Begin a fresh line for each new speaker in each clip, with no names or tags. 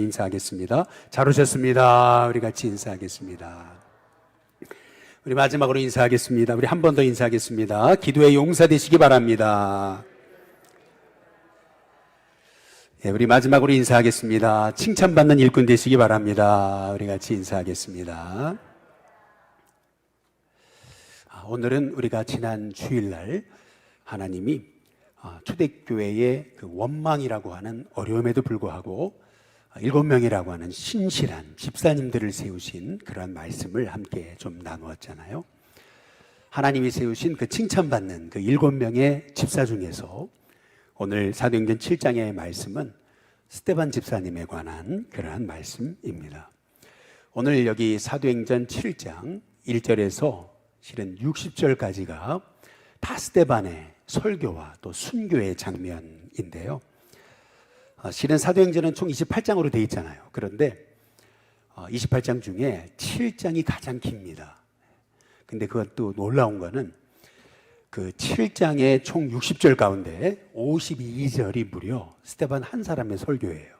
인사하겠습니다. 잘 오셨습니다. 우리 같이 인사하겠습니다. 우리 마지막으로 인사하겠습니다. 우리 한 번 더 인사하겠습니다. 기도의 용사 되시기 바랍니다. 예, 우리 마지막으로 인사하겠습니다. 칭찬받는 일꾼 되시기 바랍니다. 우리 같이 인사하겠습니다. 오늘은 우리가 지난 주일날 하나님이 초대교회의 그 원망이라고 하는 어려움에도 불구하고 7명이라고 하는 신실한 집사님들을 세우신 그러한 말씀을 함께 좀 나누었잖아요. 하나님이 세우신 그 칭찬받는 그 7명의 집사 중에서 오늘 사도행전 7장의 말씀은 스데반 집사님에 관한 그러한 말씀입니다. 오늘 여기 사도행전 7장 1절에서 실은 60절까지가 다 스데반의 설교와 또 순교의 장면인데요. 실은 사도행전은 총 28장으로 되어 있잖아요. 그런데 28장 중에 7장이 가장 깁니다. 근데 그것도 놀라운 거는 그 7장의 총 60절 가운데 52절이 무려 스데반 한 사람의 설교예요.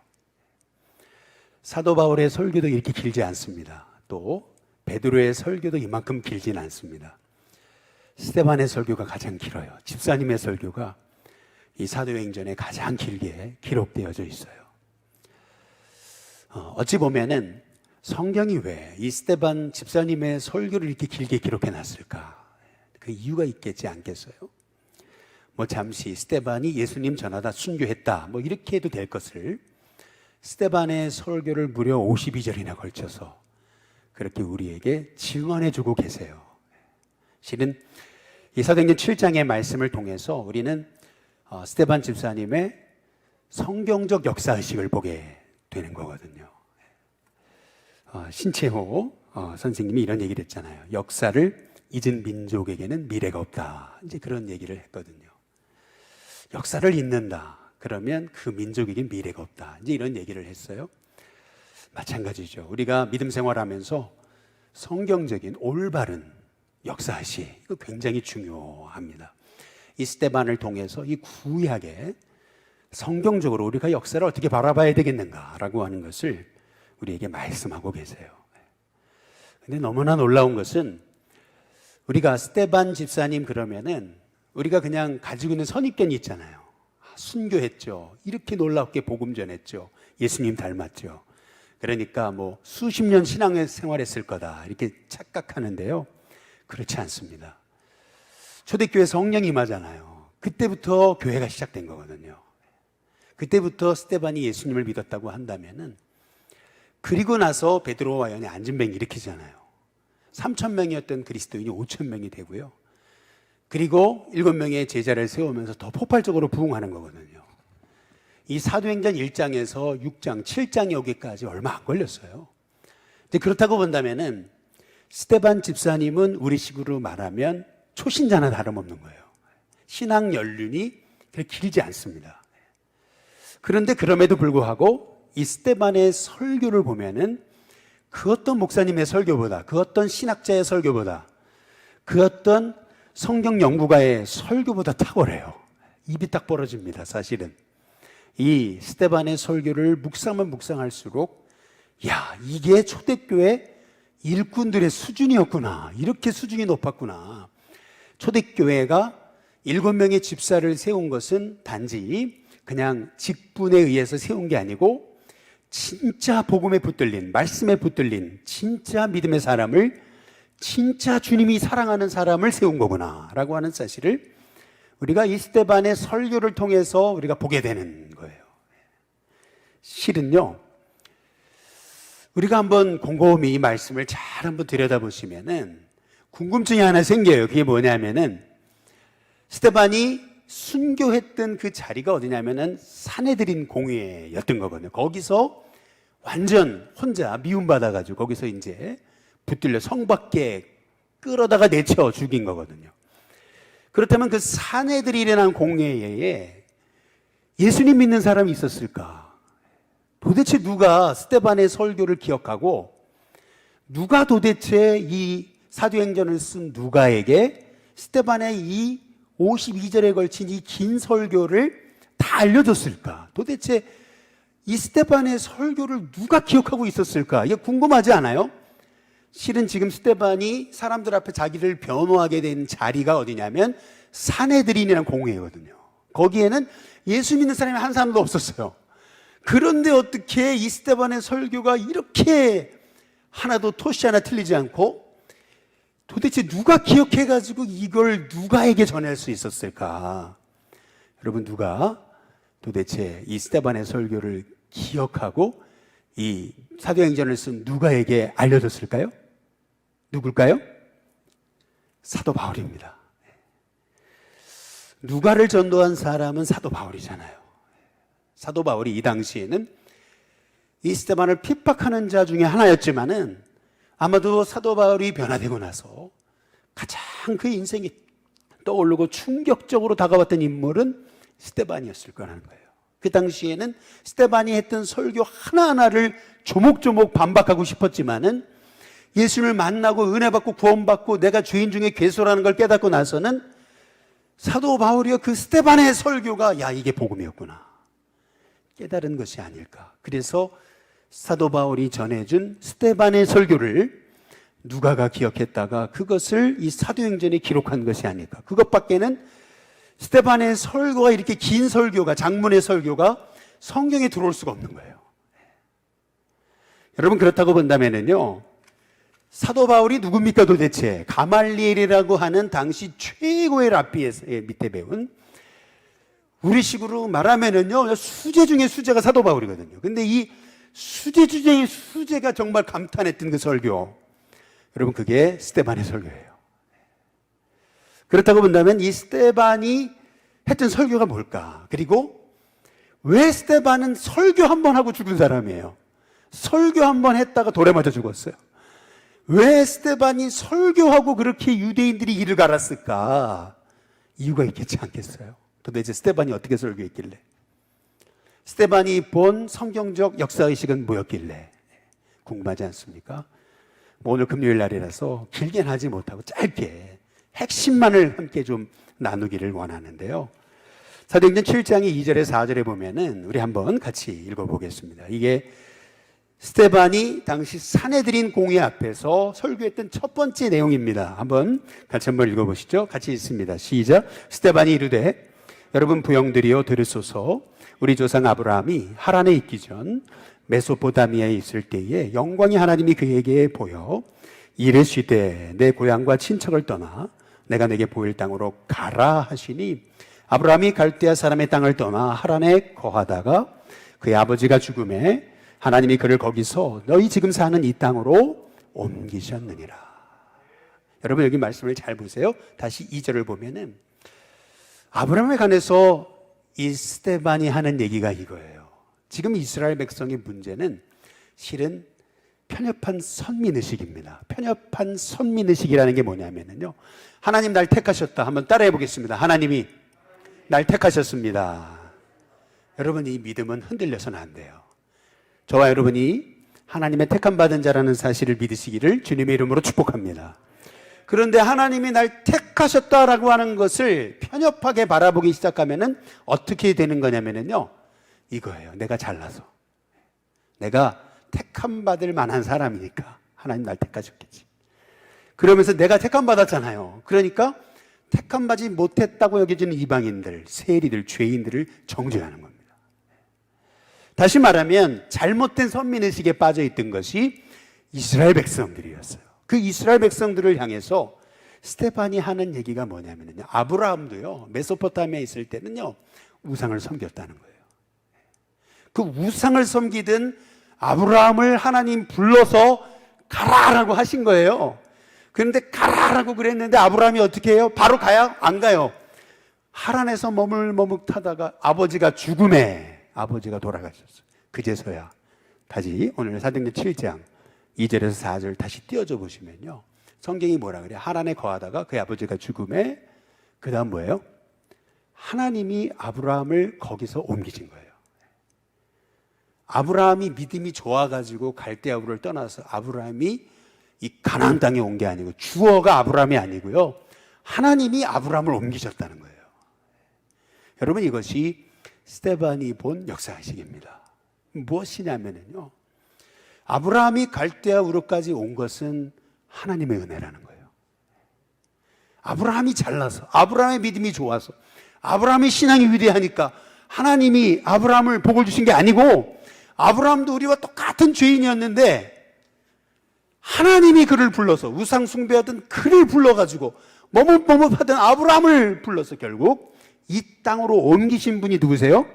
사도 바울의 설교도 이렇게 길지 않습니다. 또 베드로의 설교도 이만큼 길지는 않습니다. 스데반의 설교가 가장 길어요. 집사님의 설교가 이 사도행전에 가장 길게 기록되어져 있어요. 어찌 보면은 성경이 왜 이 스데반 집사님의 설교를 이렇게 길게 기록해 놨을까? 그 이유가 있겠지 않겠어요? 뭐 잠시 스데반이 예수님 전하다 순교했다 뭐 이렇게 해도 될 것을 스데반의 설교를 무려 52절이나 걸쳐서 그렇게 우리에게 증언해 주고 계세요. 실은 이 사도행전 7장의 말씀을 통해서 우리는 스데반 집사님의 성경적 역사의식을 보게 되는 거거든요. 신채호 선생님이 이런 얘기를 했잖아요. 역사를 잊은 민족에게는 미래가 없다. 이제 그런 얘기를 했거든요. 역사를 잊는다. 그러면 그 민족에게는 미래가 없다. 이제 이런 얘기를 했어요. 마찬가지죠. 우리가 믿음 생활하면서 성경적인 올바른 역사의식, 이거 굉장히 중요합니다. 이 스데반을 통해서 이 구약에 성경적으로 우리가 역사를 어떻게 바라봐야 되겠는가라고 하는 것을 우리에게 말씀하고 계세요. 근데 너무나 놀라운 것은 우리가 스데반 집사님 그러면은 우리가 그냥 가지고 있는 선입견이 있잖아요. 순교했죠. 이렇게 놀랍게 복음 전했죠. 예수님 닮았죠. 그러니까 뭐 수십 년 신앙 생활했을 거다 이렇게 착각하는데요. 그렇지 않습니다. 초대교회 성령이 임하잖아요. 그때부터 교회가 시작된 거거든요. 그때부터 스데반이 예수님을 믿었다고 한다면은 그리고 나서 베드로와 요한이 안진뱅이 일으키잖아요. 3,000명이었던 그리스도인이 5,000명이 되고요. 그리고 7명의 제자를 세우면서 더 폭발적으로 부흥하는 거거든요. 이 사도행전 1장에서 6장, 7장에 오기까지 얼마 안 걸렸어요. 그렇다고 본다면은 스데반 집사님은 우리식으로 말하면 초신자나 다름없는 거예요. 신앙 연륜이 그렇게 길지 않습니다. 그런데 그럼에도 불구하고 이 스데반의 설교를 보면은 그 어떤 목사님의 설교보다, 그 어떤 신학자의 설교보다, 그 어떤 성경 연구가의 설교보다 탁월해요. 입이 딱 벌어집니다, 사실은. 이 스데반의 설교를 묵상하면 묵상할수록 야, 이게 초대교회 일꾼들의 수준이었구나. 이렇게 수준이 높았구나. 초대교회가 7명의 집사를 세운 것은 단지 그냥 직분에 의해서 세운 게 아니고 진짜 복음에 붙들린, 말씀에 붙들린 진짜 믿음의 사람을, 진짜 주님이 사랑하는 사람을 세운 거구나 라고 하는 사실을 우리가 이 스데반의 설교를 통해서 우리가 보게 되는 거예요. 실은요, 우리가 한번 곰곰이 이 말씀을 잘 한번 들여다보시면은 궁금증이 하나 생겨요. 그게 뭐냐면은 스데반이 순교했던 그 자리가 어디냐면은 사내들인 공회였던 거거든요. 거기서 완전 혼자 미움받아가지고 거기서 이제 붙들려 성 밖에 끌어다가 내쳐 죽인 거거든요. 그렇다면 그 사내들이 일어난 공회에 예수님 믿는 사람이 있었을까? 도대체 누가 스데반의 설교를 기억하고 누가 도대체 이 사도행전을 쓴 누가에게 스데반의 이 52절에 걸친 이 긴 설교를 다 알려줬을까? 도대체 이 스데반의 설교를 누가 기억하고 있었을까? 이게 궁금하지 않아요? 실은 지금 스데반이 사람들 앞에 자기를 변호하게 된 자리가 어디냐면 사내들인이라는 공회거든요. 거기에는 예수 믿는 사람이 한 사람도 없었어요. 그런데 어떻게 이 스데반의 설교가 이렇게 하나도 토시 하나 틀리지 않고 도대체 누가 기억해가지고 이걸 누가에게 전할 수 있었을까? 여러분, 누가 도대체 이 스데반의 설교를 기억하고 이 사도행전을 쓴 누가에게 알려줬을까요? 누굴까요? 사도 바울입니다. 누가를 전도한 사람은 사도 바울이잖아요. 사도 바울이 이 당시에는 이 스데반을 핍박하는 자 중에 하나였지만은 아마도 사도 바울이 변화되고 나서 가장 그 인생이 떠오르고 충격적으로 다가왔던 인물은 스데반이었을 거라는 거예요. 그 당시에는 스데반이 했던 설교 하나하나를 조목조목 반박하고 싶었지만은 예수를 만나고 은혜 받고 구원받고 내가 죄인 중에 괴수라는 걸 깨닫고 나서는 사도 바울이요, 그 스데반의 설교가 야, 이게 복음이었구나 깨달은 것이 아닐까. 그래서 사도 바울이 전해준 스데반의 설교를 누가가 기억했다가 그것을 이 사도행전에 기록한 것이 아닐까. 그것밖에는 스데반의 설교가 이렇게 긴 설교가, 장문의 설교가 성경에 들어올 수가 없는 거예요. 여러분, 그렇다고 본다면은요, 사도 바울이 누굽니까 도대체? 가말리엘이라고 하는 당시 최고의 랍비의 밑에 배운, 우리식으로 말하면은요, 수제 중에 수제가 사도 바울이거든요. 근데 이 수제 중에 수제가 정말 감탄했던 그 설교, 여러분, 그게 스데반의 설교예요. 그렇다고 본다면 이 스데반이 했던 설교가 뭘까? 그리고 왜 스데반은 설교 한 번 하고 죽은 사람이에요? 설교 한 번 했다가 돌에 맞아 죽었어요. 왜 스데반이 설교하고 그렇게 유대인들이 이를 갈았을까? 이유가 있겠지 않겠어요? 도대체 스데반이 어떻게 설교했길래? 스데반이 본 성경적 역사의식은 뭐였길래? 궁금하지 않습니까? 오늘 금요일 날이라서 길게는 하지 못하고 짧게 핵심만을 함께 좀 나누기를 원하는데요. 사도행전 7장의 2절에 4절에 보면은 우리 한번 같이 읽어보겠습니다. 이게 스데반이 당시 사내들인 공회 앞에서 설교했던 첫 번째 내용입니다. 같이 한번 읽어보시죠. 같이 읽습니다. 시작. 스데반이 이르되 여러분 부형들이여 들으소서. 우리 조상 아브라함이 하란에 있기 전 메소포타미아에 있을 때에 영광이 하나님이 그에게 보여 이르시되 내 고향과 친척을 떠나 내가 내게 보일 땅으로 가라 하시니 아브라함이 갈대아 사람의 땅을 떠나 하란에 거하다가 그의 아버지가 죽음에 하나님이 그를 거기서 너희 지금 사는 이 땅으로 옮기셨느니라. 여러분, 여기 말씀을 잘 보세요. 다시 2절을 보면은 아브라함에 관해서 이 스데반이 하는 얘기가 이거예요. 지금 이스라엘 백성의 문제는 실은 편협한 선민의식입니다. 편협한 선민의식이라는 게 뭐냐면요, 하나님 날 택하셨다. 한번 따라해 보겠습니다. 하나님이 날 택하셨습니다. 여러분, 이 믿음은 흔들려서는 안 돼요. 저와 여러분이 하나님의 택함 받은 자라는 사실을 믿으시기를 주님의 이름으로 축복합니다. 그런데 하나님이 날 택하셨다라고 하는 것을 편협하게 바라보기 시작하면은 어떻게 되는 거냐면요, 이거예요. 내가 잘나서, 내가 택함 받을 만한 사람이니까 하나님 날 택하셨겠지. 그러면서 내가 택함 받았잖아요. 그러니까 택함 받지 못했다고 여겨지는 이방인들, 세리들, 죄인들을 정죄하는 겁니다. 다시 말하면 잘못된 선민의식에 빠져 있던 것이 이스라엘 백성들이었어요. 그 이스라엘 백성들을 향해서 스데반이 하는 얘기가 뭐냐면요, 아브라함도요, 메소포타미아에 있을 때는요, 우상을 섬겼다는 거예요. 그 우상을 섬기던 아브라함을 하나님 불러서 가라라고 하신 거예요. 그런데 가라라고 그랬는데 아브라함이 어떻게 해요? 바로 가야? 안 가요. 하란에서 머뭇머뭇하다가 아버지가 죽음에 아버지가 돌아가셨어요. 그제서야 다시 오늘 사도행전 7장 2절에서 4절 다시 띄워줘 보시면요, 성경이 뭐라 그래요? 하란에 거하다가 그 아버지가 죽음에, 그 다음 뭐예요? 하나님이 아브라함을 거기서 옮기신 거예요. 아브라함이 믿음이 좋아가지고 갈대아우를 떠나서 아브라함이 이 가나안 땅에 온 게 아니고, 주어가 아브라함이 아니고요, 하나님이 아브라함을 옮기셨다는 거예요. 여러분, 이것이 스데반이 본 역사의식입니다. 무엇이냐면요, 아브라함이 갈대아 우르까지 온 것은 하나님의 은혜라는 거예요. 아브라함이 잘나서, 아브라함의 믿음이 좋아서, 아브라함의 신앙이 위대하니까 하나님이 아브라함을 복을 주신 게 아니고, 아브라함도 우리와 똑같은 죄인이었는데 하나님이 그를 불러서, 우상 숭배하던 그를 불러가지고 머뭇머뭇하던 아브라함을 불러서 결국 이 땅으로 옮기신 분이 누구세요?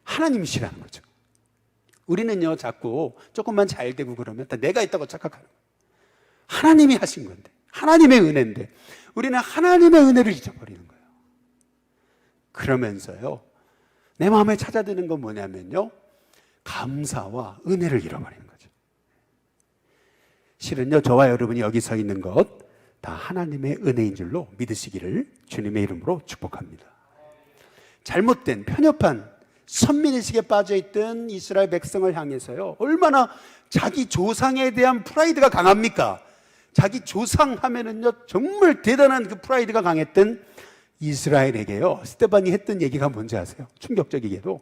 하나님이시라는 거죠. 우리는요, 자꾸 조금만 잘 되고 그러면 다 내가 있다고 착각하는 거예요. 하나님이 하신 건데, 하나님의 은혜인데 우리는 하나님의 은혜를 잊어버리는 거예요. 그러면서요, 내 마음에 찾아드는 건 뭐냐면요, 감사와 은혜를 잃어버리는 거죠. 실은요, 저와 여러분이 여기 서 있는 것 다 하나님의 은혜인 줄로 믿으시기를 주님의 이름으로 축복합니다. 잘못된 편협한 선민의식에 빠져있던 이스라엘 백성을 향해서요, 얼마나 자기 조상에 대한 프라이드가 강합니까? 자기 조상 하면은요, 정말 대단한 그 프라이드가 강했던 이스라엘에게요, 스데반이 했던 얘기가 뭔지 아세요? 충격적이게도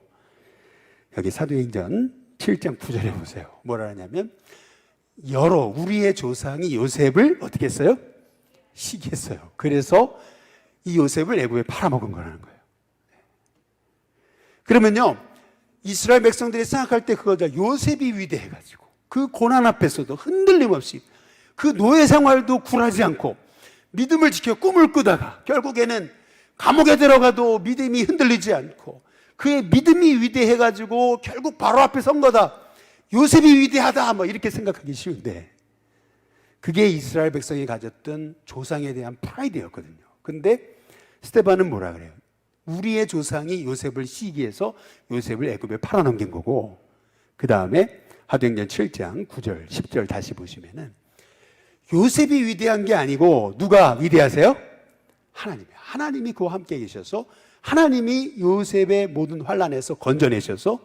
여기 사도행전 7장 9절에 보세요. 뭐라 하냐면, 우리의 조상이 요셉을 어떻게 했어요? 시기했어요. 그래서 이 요셉을 애굽에 팔아먹은 거라는 거예요. 그러면요, 이스라엘 백성들이 생각할 때 그거죠. 요셉이 위대해가지고 그 고난 앞에서도 흔들림 없이 그 노예 생활도 굴하지 않고 믿음을 지켜 꿈을 꾸다가 결국에는 감옥에 들어가도 믿음이 흔들리지 않고 그의 믿음이 위대해가지고 결국 바로 앞에 선 거다. 요셉이 위대하다. 뭐 이렇게 생각하기 쉬운데 그게 이스라엘 백성이 가졌던 조상에 대한 프라이드였거든요. 근데 스데반은 뭐라 그래요? 우리의 조상이 요셉을 시기해서 요셉을 애굽에 팔아넘긴 거고, 그 다음에 사도행전 7장 9절 10절 다시 보시면은 요셉이 위대한 게 아니고 누가 위대하세요? 하나님이 그와 함께 계셔서 하나님이 요셉의 모든 환난에서 건져내셔서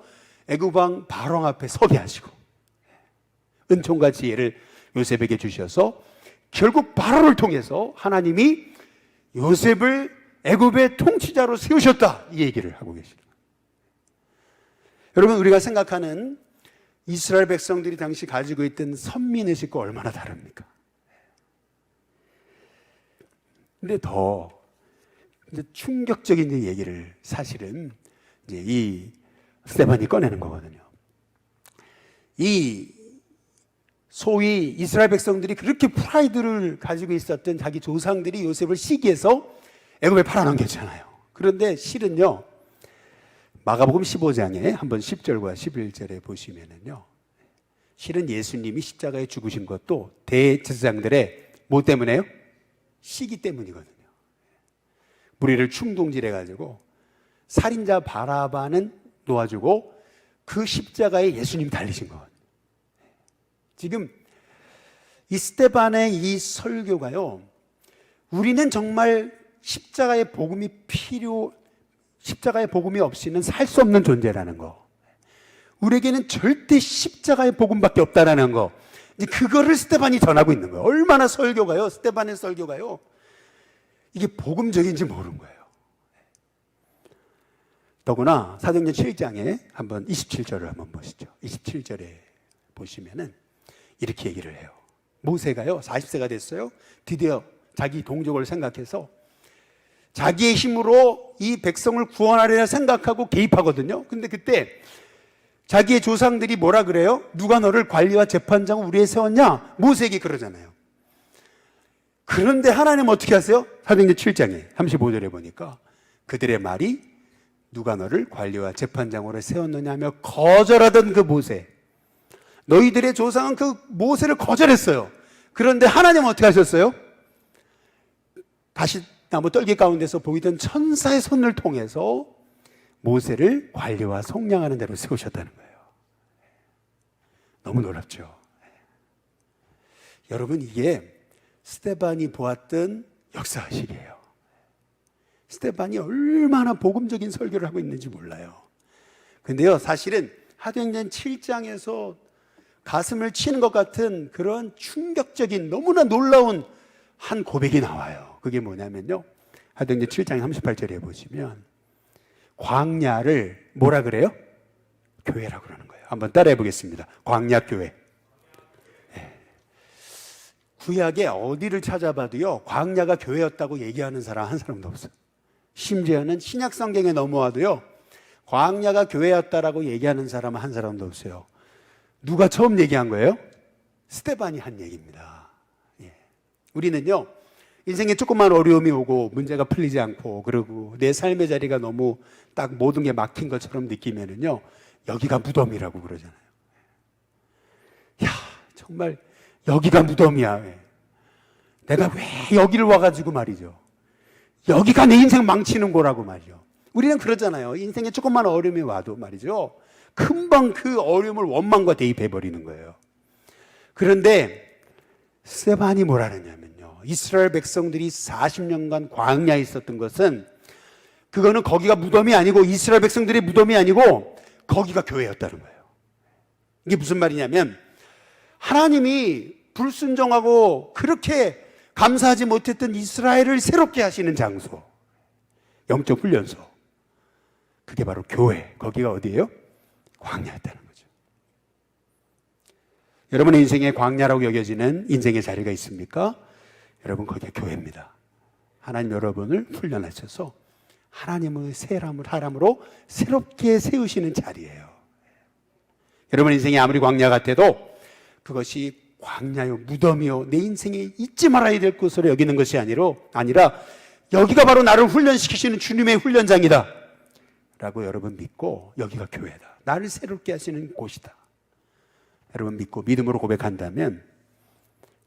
애굽 왕 바로 앞에 서게 하시고 은총과 지혜를 요셉에게 주셔서 결국 바로를 통해서 하나님이 요셉을 애굽의 통치자로 세우셨다, 이 얘기를 하고 계시는 거예요. 여러분, 우리가 생각하는 이스라엘 백성들이 당시 가지고 있던 선민의식과 얼마나 다릅니까? 근데 더 이제 충격적인 얘기를 사실은 이제 이 스데반이 꺼내는 거거든요. 이 소위 이스라엘 백성들이 그렇게 프라이드를 가지고 있었던 자기 조상들이 요셉을 시기해서 애굽에 팔아넘겼잖아요. 그런데 실은요, 마가복음 15장에 한번 10절과 11절에 보시면은요, 실은 예수님이 십자가에 죽으신 것도 대제사장들의 뭐 때문에요? 시기 때문이거든요. 무리를 충동질해가지고 살인자 바라바는 놓아주고 그 십자가에 예수님 달리신 거거든요. 지금 이 스데반의 이 설교가요, 우리는 정말 십자가의 복음이 십자가의 복음이 없이는 살 수 없는 존재라는 거, 우리에게는 절대 십자가의 복음밖에 없다라는 거, 이제 그거를 스데반이 전하고 있는 거예요. 얼마나 설교가요, 스데반의 설교가요, 이게 복음적인지 모르는 거예요. 더구나 사도행전 7장에 한번 27절을 한번 보시죠. 27절에 보시면은 이렇게 얘기를 해요. 모세가요, 40세가 됐어요. 드디어 자기 동족을 생각해서 자기의 힘으로 이 백성을 구원하려나 생각하고 개입하거든요. 근데 그때 자기의 조상들이 뭐라 그래요? 누가 너를 관리와 재판장을 우리에 세웠냐? 모세에게 그러잖아요. 그런데 하나님 어떻게 하세요? 사도행전 7장에 35절에 보니까 그들의 말이 누가 너를 관리와 재판장으로 세웠느냐 하며 거절하던 그 모세, 너희들의 조상은 그 모세를 거절했어요. 그런데 하나님은 어떻게 하셨어요? 다시 나무 떨기 가운데서 보이던 천사의 손을 통해서 모세를 관리와 속량하는 대로 세우셨다는 거예요. 너무 놀랍죠? 여러분, 이게 스데반이 보았던 역사의식이에요. 스데반이 얼마나 복음적인 설교를 하고 있는지 몰라요. 근데요, 사실은 사도행전 7장에서 가슴을 치는 것 같은 그런 충격적인 너무나 놀라운 한 고백이 나와요. 그게 뭐냐면요, 사도행전 7장 38절에 보시면 광야를 뭐라 그래요? 교회라고 그러는 거예요. 한번 따라해 보겠습니다. 광야교회. 구약에 어디를 찾아봐도요, 광야가 교회였다고 얘기하는 사람 한 사람도 없어요. 심지어는 신약 성경에 넘어와도요, 광야가 교회였다라고 얘기하는 사람 한 사람도 없어요. 누가 처음 얘기한 거예요? 스데반이 한 얘기입니다. 우리는요, 인생에 조그만 어려움이 오고 문제가 풀리지 않고 그러고 내 삶의 자리가 너무 딱 모든 게 막힌 것처럼 느끼면은요, 여기가 무덤이라고 그러잖아요. 야, 정말 여기가 무덤이야. 내가 왜 여기를 와가지고 말이죠. 여기가 내 인생 망치는 거라고 말이죠. 우리는 그러잖아요. 인생에 조금만 어려움이 와도 말이죠, 금방 그 어려움을 원망과 대입해버리는 거예요. 그런데 스데반이 뭐라느냐면요, 이스라엘 백성들이 40년간 광야에 있었던 것은, 그거는 거기가 무덤이 아니고 이스라엘 백성들의 무덤이 아니고 거기가 교회였다는 거예요. 이게 무슨 말이냐면, 하나님이 불순종하고 그렇게 감사하지 못했던 이스라엘을 새롭게 하시는 장소, 영적 훈련소, 그게 바로 교회. 거기가 어디예요? 광야였다는 거죠. 여러분의 인생에 광야라고 여겨지는 인생의 자리가 있습니까? 여러분, 거기가 교회입니다. 하나님 여러분을 훈련하셔서 하나님의 사람으로 새롭게 세우시는 자리예요. 여러분 인생이 아무리 광야 같아도 그것이 광야요, 무덤이요, 내 인생에 잊지 말아야 될 것으로 여기는 것이 아니라 여기가 바로 나를 훈련시키시는 주님의 훈련장이다 라고 여러분 믿고, 여기가 교회다, 나를 새롭게 하시는 곳이다, 여러분 믿고 믿음으로 고백한다면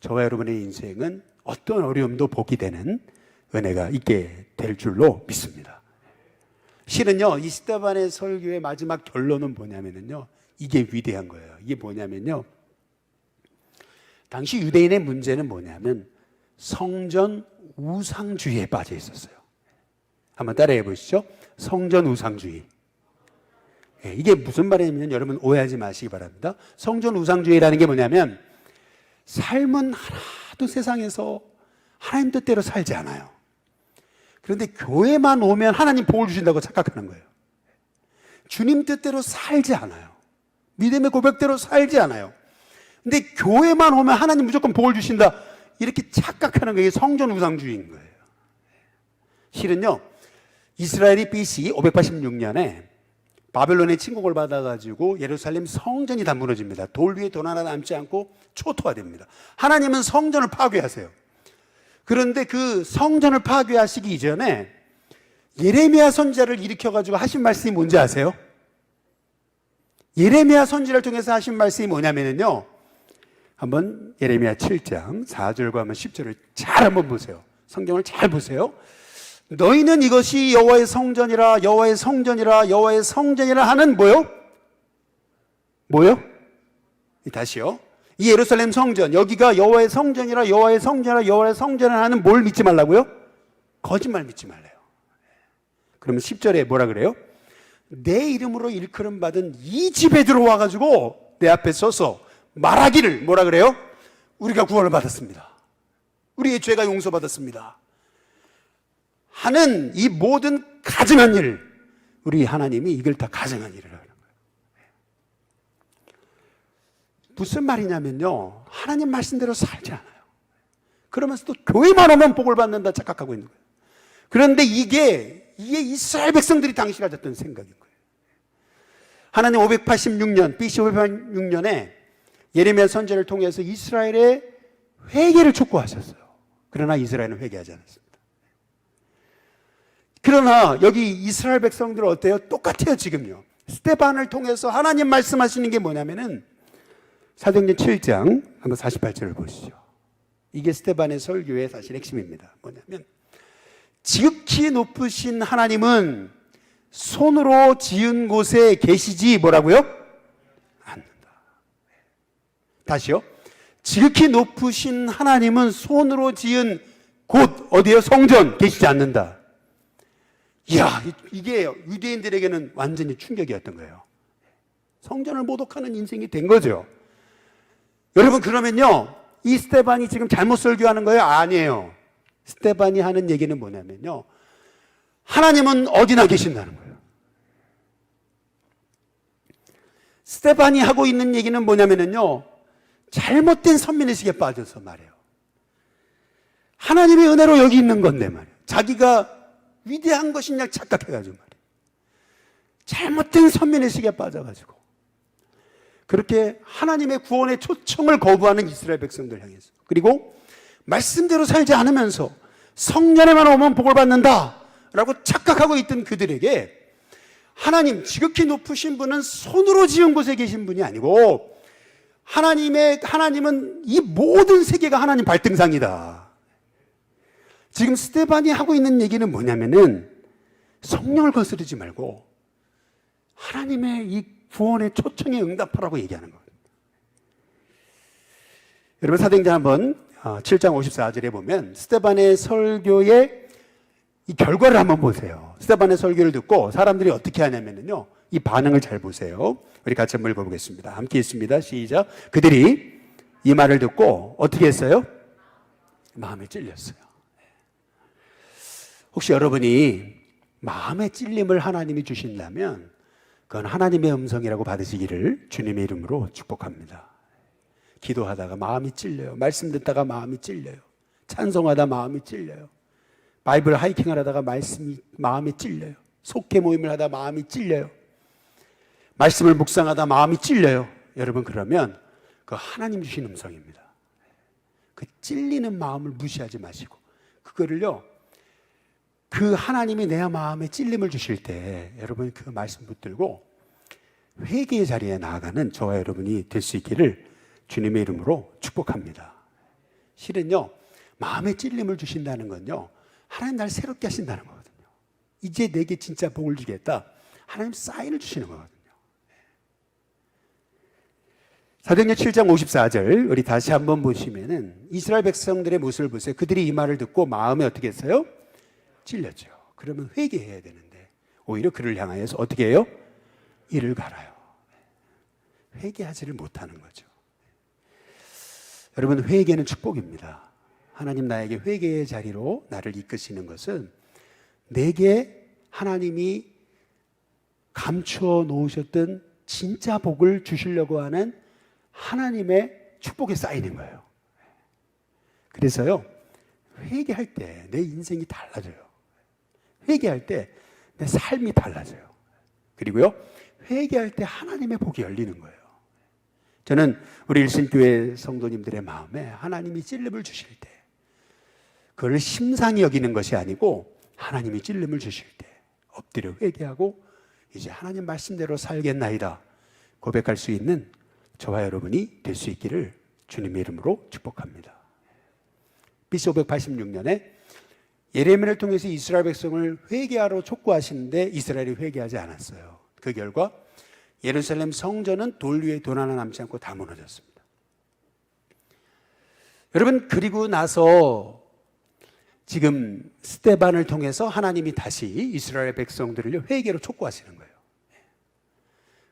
저와 여러분의 인생은 어떤 어려움도 복이 되는 은혜가 있게 될 줄로 믿습니다. 실은요, 이 스데반의 설교의 마지막 결론은 뭐냐면요, 이게 위대한 거예요. 이게 뭐냐면요, 당시 유대인의 문제는 뭐냐면 성전 우상주의에 빠져 있었어요. 한번 따라해 보시죠. 성전 우상주의. 이게 무슨 말이냐면, 여러분 오해하지 마시기 바랍니다. 성전 우상주의라는 게 뭐냐면, 삶은 하나도 세상에서 하나님 뜻대로 살지 않아요. 그런데 교회만 오면 하나님 복을 주신다고 착각하는 거예요. 주님 뜻대로 살지 않아요. 믿음의 고백대로 살지 않아요. 근데 교회만 오면 하나님 무조건 복을 주신다, 이렇게 착각하는 게 성전 우상주의인 거예요. 실은요, 이스라엘이 BC 586년에 바벨론의 침공을 받아가지고 예루살렘 성전이 다 무너집니다. 돌 위에 돈 하나 남지 않고 초토화됩니다. 하나님은 성전을 파괴하세요. 그런데 그 성전을 파괴하시기 이전에 예레미야 선지자를 일으켜가지고 하신 말씀이 뭔지 아세요? 예레미야 선지자를 통해서 하신 말씀이 뭐냐면요, 한번 예레미야 7장 4절과 한번 10절을 잘 한번 보세요. 성경을 잘 보세요. 너희는 이것이 여호와의 성전이라, 여호와의 성전이라, 여호와의 성전이라 하는 뭐요? 다시요. 이 예루살렘 성전, 여기가 여호와의 성전이라, 여호와의 성전이라, 여호와의 성전이라 하는 뭘 믿지 말라고요? 거짓말 믿지 말래요. 그러면 10절에 뭐라 그래요? 내 이름으로 일컬음 받은 이 집에 들어와 가지고 내 앞에 서서 말하기를, 뭐라 그래요? 우리가 구원을 받았습니다, 우리의 죄가 용서받았습니다 하는 이 모든 가증한 일, 우리 하나님이 이걸 다 가증한 일을 하는 거예요. 무슨 말이냐면요, 하나님 말씀대로 살지 않아요. 그러면서도 교회만 오면 복을 받는다 착각하고 있는 거예요. 그런데 이게 이스라엘 백성들이 당시 가졌던 생각인 거예요. 하나님 586년, BC 586년에 예레미야 선지자를 통해서 이스라엘의 회개를 촉구하셨어요. 그러나 이스라엘은 회개하지 않았습니다. 그러나 여기 이스라엘 백성들은 어때요? 똑같아요. 지금요, 스데반을 통해서 하나님 말씀하시는 게 뭐냐면은 사도행전 7장 한번 48절을 보시죠. 이게 스데반의 설교의 사실 핵심입니다. 뭐냐면, 지극히 높으신 하나님은 손으로 지은 곳에 계시지 뭐라고요? 않는다. 다시요. 지극히 높으신 하나님은 손으로 지은 곳, 어디요? 성전 계시지 않는다. 이야, 이게 유대인들에게는 완전히 충격이었던 거예요. 성전을 모독하는 인생이 된 거죠. 여러분, 그러면요, 이 스데반이 지금 잘못 설교하는 거예요? 아니에요. 스데반이 하는 얘기는 뭐냐면요, 하나님은 어디나 계신다는 거예요. 스데반이 하고 있는 얘기는 뭐냐면요, 잘못된 선민의식에 빠져서 말이에요. 하나님의 은혜로 여기 있는 건데 말이에요. 자기가 위대한 것이냐 착각해가지고 말이에요. 잘못된 선민의식에 빠져가지고 그렇게 하나님의 구원의 초청을 거부하는 이스라엘 백성들 향해서, 그리고 말씀대로 살지 않으면서 성전에만 오면 복을 받는다 라고 착각하고 있던 그들에게 하나님, 지극히 높으신 분은 손으로 지은 곳에 계신 분이 아니고 하나님은 이 모든 세계가 하나님 발등상이다. 지금 스데반이 하고 있는 얘기는 뭐냐면은 성령을 거스르지 말고 하나님의 이 구원의 초청에 응답하라고 얘기하는 거예요. 여러분, 사도행전 한번 7장 54절에 보면 스데반의 설교의 이 결과를 한번 보세요. 스데반의 설교를 듣고 사람들이 어떻게 하냐면요, 이 반응을 잘 보세요. 우리 같이 한번 읽어보겠습니다. 함께 있습니다. 시작. 그들이 이 말을 듣고 어떻게 했어요? 마음에 찔렸어요. 혹시 여러분이 마음의 찔림을 하나님이 주신다면 그건 하나님의 음성이라고 받으시기를 주님의 이름으로 축복합니다. 기도하다가 마음이 찔려요. 말씀 듣다가 마음이 찔려요. 찬송하다 마음이 찔려요. 바이블 하이킹을 하다가 마음이 찔려요. 속회 모임을 하다 마음이 찔려요. 말씀을 묵상하다 마음이 찔려요. 여러분, 그러면 그 하나님 주신 음성입니다. 그 찔리는 마음을 무시하지 마시고 그거를요, 그 하나님이 내 마음에 찔림을 주실 때 여러분 그 말씀 붙들고 회개의 자리에 나아가는 저와 여러분이 될 수 있기를 주님의 이름으로 축복합니다. 실은요, 마음에 찔림을 주신다는 건요, 하나님 날 새롭게 하신다는 거거든요. 이제 내게 진짜 복을 주겠다, 하나님 사인을 주시는 거거든요. 사도행전 7장 54절 우리 다시 한번 보시면은 이스라엘 백성들의 모습을 보세요. 그들이 이 말을 듣고 마음에 어떻게 했어요? 찔렸죠. 그러면 회개해야 되는데 오히려 그를 향하여서 어떻게 해요? 이를 갈아요. 회개하지를 못하는 거죠. 여러분, 회개는 축복입니다. 하나님 나에게 회개의 자리로 나를 이끄시는 것은 내게 하나님이 감추어 놓으셨던 진짜 복을 주시려고 하는 하나님의 축복의 사인인 거예요. 그래서요, 회개할 때 내 인생이 달라져요. 회개할 때 내 삶이 달라져요. 그리고요, 회개할 때 하나님의 복이 열리는 거예요. 저는 우리 일신교회 성도님들의 마음에 하나님이 찔림을 주실 때 그걸 심상히 여기는 것이 아니고 하나님이 찔림을 주실 때 엎드려 회개하고 이제 하나님 말씀대로 살겠나이다 고백할 수 있는 저와 여러분이 될 수 있기를 주님의 이름으로 축복합니다. BC 586년에 예레미야를 통해서 이스라엘 백성을 회개하러 촉구하시는데 이스라엘이 회개하지 않았어요. 그 결과 예루살렘 성전은 돌 위에 돌 하나 남지 않고 다 무너졌습니다. 여러분, 그리고 나서 지금 스데반을 통해서 하나님이 다시 이스라엘 백성들을 회개로 촉구하시는 거예요.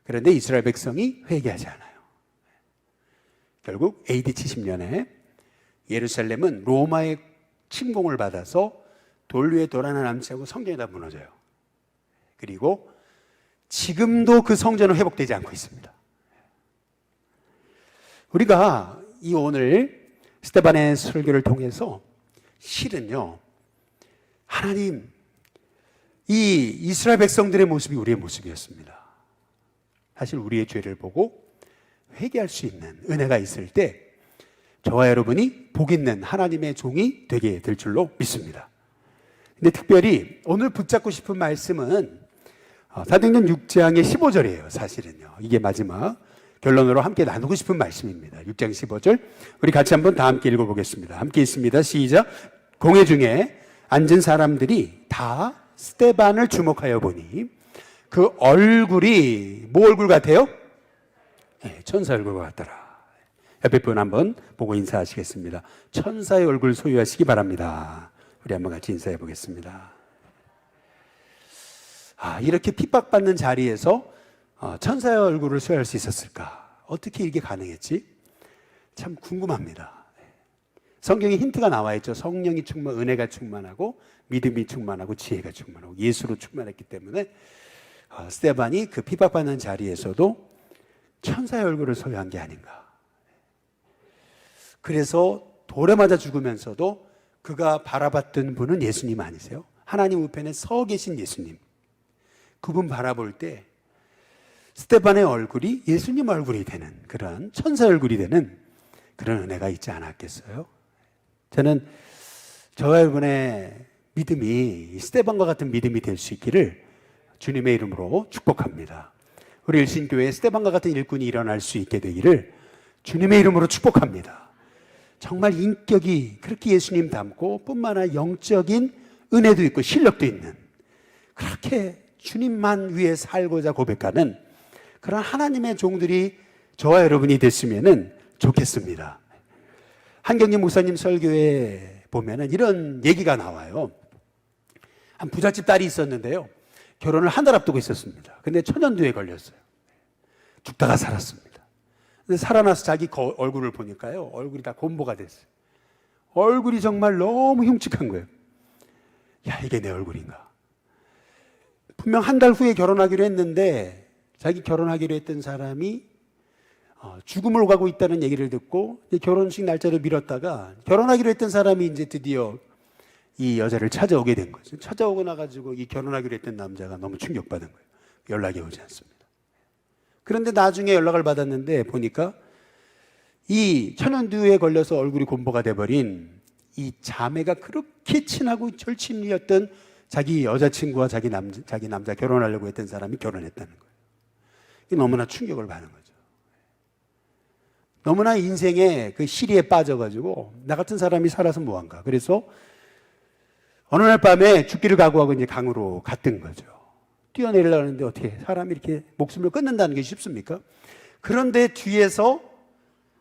그런데 이스라엘 백성이 회개하지 않아요. 결국 AD 70년에 예루살렘은 로마의 침공을 받아서 돌 위에 돌 하나 남지 않고 성전이 다 무너져요. 그리고 지금도 그 성전은 회복되지 않고 있습니다. 우리가 이 오늘 스데반의 설교를 통해서 실은요, 하나님, 이 이스라엘 백성들의 모습이 우리의 모습이었습니다. 사실 우리의 죄를 보고 회개할 수 있는 은혜가 있을 때 저와 여러분이 복 있는 하나님의 종이 되게 될 줄로 믿습니다. 근데 특별히 오늘 붙잡고 싶은 말씀은 사도행전 6장의 15절이에요. 사실은요, 이게 마지막 결론으로 함께 나누고 싶은 말씀입니다. 6장 15절 우리 같이 한번 다 함께 읽어보겠습니다. 함께 있습니다. 시작. 공회 중에 앉은 사람들이 다 스데반을 주목하여 보니 그 얼굴이 뭐 얼굴 같아요? 네, 천사 얼굴 같더라. 옆에 분 한번 보고 인사하시겠습니다. 천사의 얼굴 소유하시기 바랍니다. 우리 한번 같이 인사해 보겠습니다. 이렇게 핍박받는 자리에서 천사의 얼굴을 소유할 수 있었을까? 어떻게 이게 가능했지? 참 궁금합니다. 성경에 힌트가 나와 있죠. 성령이 은혜가 충만하고 믿음이 충만하고 지혜가 충만하고 예수로 충만했기 때문에 스데반이 그 핍박받는 자리에서도 천사의 얼굴을 소유한 게 아닌가. 그래서 돌에 맞아 죽으면서도 그가 바라봤던 분은 예수님 아니세요? 하나님 우편에 서 계신 예수님. 그분 바라볼 때 스데반의 얼굴이 예수님 얼굴이 되는, 그런 천사 얼굴이 되는 그런 은혜가 있지 않았겠어요? 저는 저와 여러분의 믿음이 스데반과 같은 믿음이 될 수 있기를 주님의 이름으로 축복합니다. 우리 일신교회에 스데반과 같은 일꾼이 일어날 수 있게 되기를 주님의 이름으로 축복합니다. 정말 인격이 그렇게 예수님 닮고 뿐만 아니라 영적인 은혜도 있고 실력도 있는, 그렇게 주님만 위해 살고자 고백하는 그런 하나님의 종들이 저와 여러분이 됐으면 좋겠습니다. 한경림 목사님 설교에 보면은 이런 얘기가 나와요. 한 부잣집 딸이 있었는데요, 결혼을 한 달 앞두고 있었습니다. 근데 천연두에 걸렸어요. 죽다가 살았습니다. 근데 살아나서 자기 얼굴을 보니까요, 얼굴이 다 곰보가 됐어요. 얼굴이 정말 너무 흉측한 거예요. 야, 이게 내 얼굴인가? 분명 한 달 후에 결혼하기로 했는데 자기 결혼하기로 했던 사람이 죽음을 가고 있다는 얘기를 듣고 결혼식 날짜를 미뤘다가 결혼하기로 했던 사람이 이제 드디어 이 여자를 찾아오게 된 거죠. 찾아오고 나가지고 이 결혼하기로 했던 남자가 너무 충격받은 거예요. 연락이 오지 않습니다. 그런데 나중에 연락을 받았는데 보니까 이 천연두에 걸려서 얼굴이 곰보가 돼버린 이 자매가 그렇게 친하고 절친이었던 자기 여자친구와 자기 남자 결혼하려고 했던 사람이 결혼했다는 거예요. 이게 너무나 충격을 받는 거죠. 너무나 인생의 그 시리에 빠져가지고 나 같은 사람이 살아서 뭐한가. 그래서 어느 날 밤에 죽기를 각오하고 이제 강으로 갔던 거죠. 뛰어내리려고 하는데 어떻게 사람이 이렇게 목숨을 끊는다는 게 쉽습니까? 그런데 뒤에서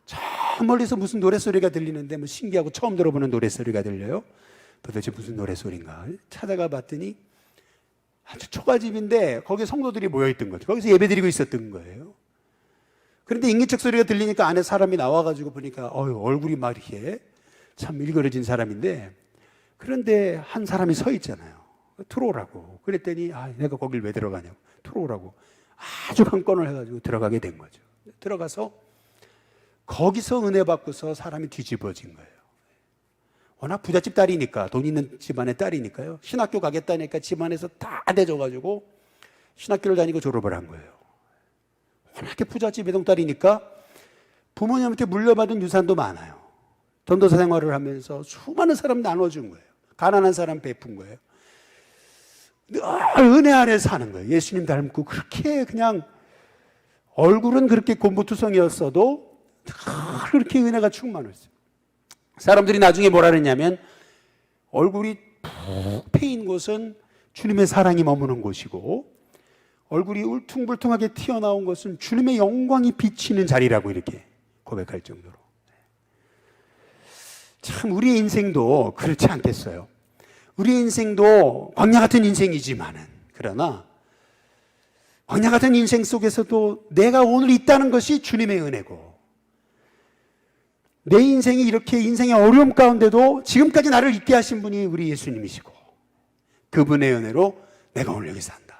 저 멀리서 무슨 노랫소리가 들리는데 뭐 신기하고 처음 들어보는 노랫소리가 들려요. 도대체 무슨 노랫소리인가 찾아가 봤더니 아주 초가집인데 거기에 성도들이 모여있던 거죠. 거기서 예배드리고 있었던 거예요. 그런데 인기척 소리가 들리니까 안에 사람이 나와가지고 보니까 얼굴이 막 이렇게 참 일그러진 사람인데, 그런데 한 사람이 서 있잖아요. 들어오라고. 그랬더니 내가 거길 왜 들어가냐고. 들어오라고. 아주 강권을 해가지고 들어가게 된 거죠. 들어가서 거기서 은혜 받고서 사람이 뒤집어진 거예요. 워낙 부잣집 딸이니까, 돈 있는 집안의 딸이니까요, 신학교 가겠다니까 집안에서 다 대줘가지고 신학교를 다니고 졸업을 한 거예요. 워낙에 부잣집 외동딸이니까 부모님한테 물려받은 유산도 많아요. 전도사 생활을 하면서 수많은 사람 나눠준 거예요. 가난한 사람 베푼 거예요. 늘 은혜 아래 사는 거예요. 예수님 닮고 그렇게 그냥 얼굴은 그렇게 곰보투성이었어도 그렇게 은혜가 충만했어요. 사람들이 나중에 뭐라 그랬냐면 얼굴이 푹 패인 곳은 주님의 사랑이 머무는 곳이고 얼굴이 울퉁불퉁하게 튀어나온 것은 주님의 영광이 비치는 자리라고 이렇게 고백할 정도로. 참 우리의 인생도 그렇지 않겠어요? 우리의 인생도 광야 같은 인생이지만은, 그러나 광야 같은 인생 속에서도 내가 오늘 있다는 것이 주님의 은혜고, 내 인생이 이렇게 인생의 어려움 가운데도 지금까지 나를 있게 하신 분이 우리 예수님이시고, 그분의 은혜로 내가 오늘 여기 산다.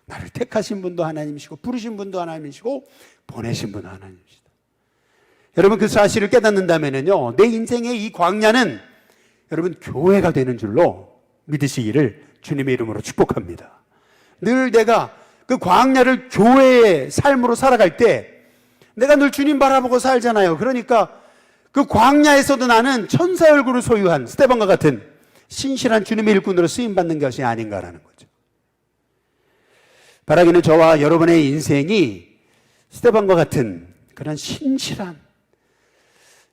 나를 택하신 분도 하나님이시고 부르신 분도 하나님이시고 보내신 분도 하나님이시다. 여러분 그 사실을 깨닫는다면요, 내 인생의 이 광야는 여러분 교회가 되는 줄로 믿으시기를 주님의 이름으로 축복합니다. 늘 내가 그 광야를 교회의 삶으로 살아갈 때 내가 늘 주님 바라보고 살잖아요. 그러니까 그 광야에서도 나는 천사 얼굴을 소유한 스데반과 같은 신실한 주님의 일꾼으로 쓰임받는 것이 아닌가라는 거죠. 바라기는 저와 여러분의 인생이 스데반과 같은 그런 신실한,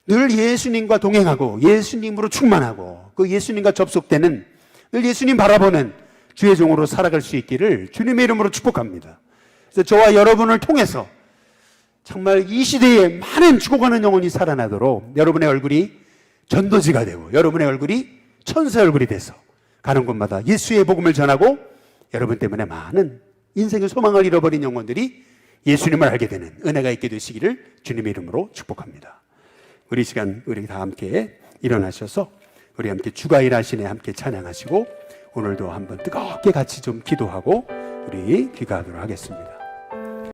늘 예수님과 동행하고 예수님으로 충만하고 그 예수님과 접속되는, 늘 예수님 바라보는 주의 종으로 살아갈 수 있기를 주님의 이름으로 축복합니다. 그래서 저와 여러분을 통해서 정말 이 시대에 많은 죽어가는 영혼이 살아나도록 여러분의 얼굴이 전도지가 되고 여러분의 얼굴이 천사 얼굴이 돼서 가는 곳마다 예수의 복음을 전하고 여러분 때문에 많은 인생의 소망을 잃어버린 영혼들이 예수님을 알게 되는 은혜가 있게 되시기를 주님의 이름으로 축복합니다. 우리 시간 우리 다 함께 일어나셔서 우리 함께 주가 일하시네 함께 찬양하시고 오늘도 한번 뜨겁게 같이 좀 기도하고 우리 귀가하도록 하겠습니다.